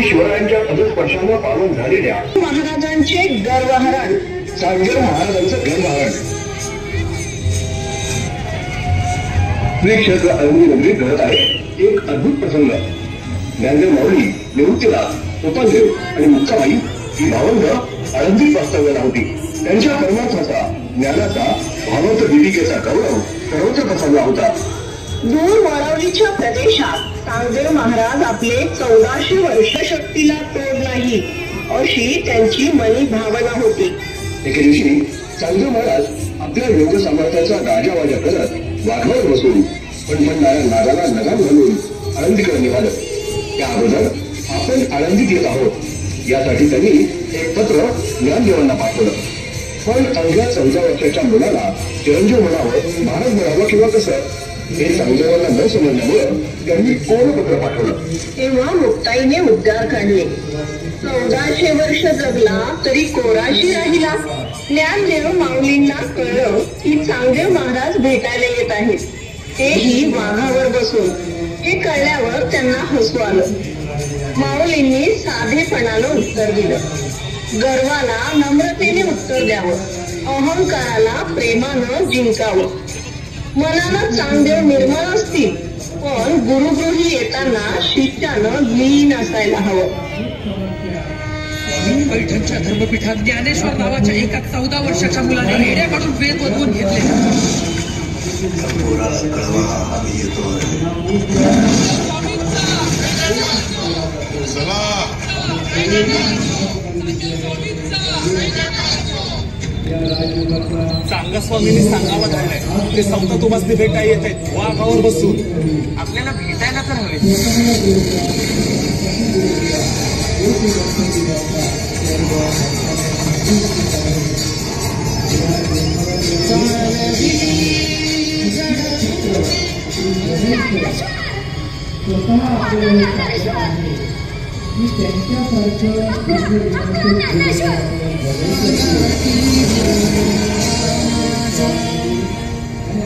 शिवरायांच्या पदस्पर्शाने पावन झालेल्या महाराजांचे गर्वहरण, चांगदेव महाराजांचं गर्वहरण. श्री क्षेत्र आळंदी नगरीत घडत आहे एक अद्भुत प्रसंग. ज्ञानदेव माऊली, निवृत्तीला, उपादेव आणि मुक्ताबाई ही भावंड आळंदीत वास्तव्याला होती. त्यांच्या परमार्थाचा, ज्ञानाचा, भावार्थ दीपिकेचा गौरव सर्वत्र पसरला होता. दूर वळवलीच्या प्रदेशात चांगदेव महाराज आपले 1400 वर्ष शक्तीला तोड नाही अशी त्यांची मनी भावना होती. एके दिवशी चांगदेव महाराज आपल्या योग सामर्थ्याचा गाजावाजा करत वाघावर बसून पणपणणाऱ्या नागाला लगाम घालून आळंदीकडे निघालं. त्या अगोदर आपण आळंदीत येत आहोत यासाठी त्यांनी एक पत्र ज्ञानदेवांना पाठवलं. पण अवघ्या 14 वर्षाच्या मुलाला चिरंजीव म्हणावं, महाराज म्हणावं किंवा कसं हे चांगदेवांना न समजल्यामुळं त्यांनी कोरं पत्र पाठवलं. तेव्हा मुक्ताईने उद्गार काढले, 1400 वर्ष जगला तरी कोराशी राहिला. ज्ञानदेव माऊलींना कळलं की चांगदेव महाराज भेटायला येत आहेत, तेही वाघावर बसून. हे कळल्यावर त्यांना हसू आलं. माऊलींनी साधेपणानं उत्तर दिलं. गर्वाला नम्रतेने उत्तर द्यावं, अहंकाराला प्रेमानं जिंकावं. मनानं चांगदेव निर्मळ असतील, पण गुरुगृही येताना शिष्यानं लीन असायला हवं. पैठणच्या धर्मपीठात ज्ञानेश्वर नावाच्या एका 14 वर्षाच्या मुलाने हेड्या काढून वेद वधवून घेतले. चांगा स्वामींनी सांगावं झालंय ते संत तुम्हाला भेटा येत आहेत वाघावर बसून. आपल्याला भेटायला तर हवे.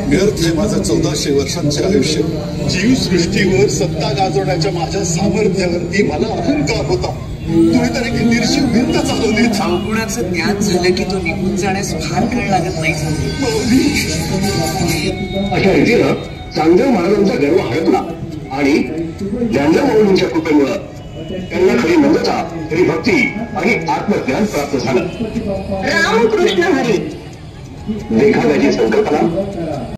व्यर्थ आहे माझं 1400 वर्षांचे आयुष्य. जीवसृष्टीवर सत्ता गाजवण्याच्या माझ्या सामर्थ्यावरती मला अहंकार होता. तुम्ही तर एक निर्जीव भिंत चालवली. अवगुणाचं ज्ञान झालं की तो निघून जाण्यास फार काळ लागत नाही. अशा रीतीनं चांगदेव महाराजांचा गर्व हरपला आणि ज्ञानदेव माऊलींच्या कृपेमुळं त्यांना खरी नम्रता, खरी भक्ती आणि आत्मज्ञान प्राप्त झालं. रामकृष्ण हरी. एखाद्याची संकल्पना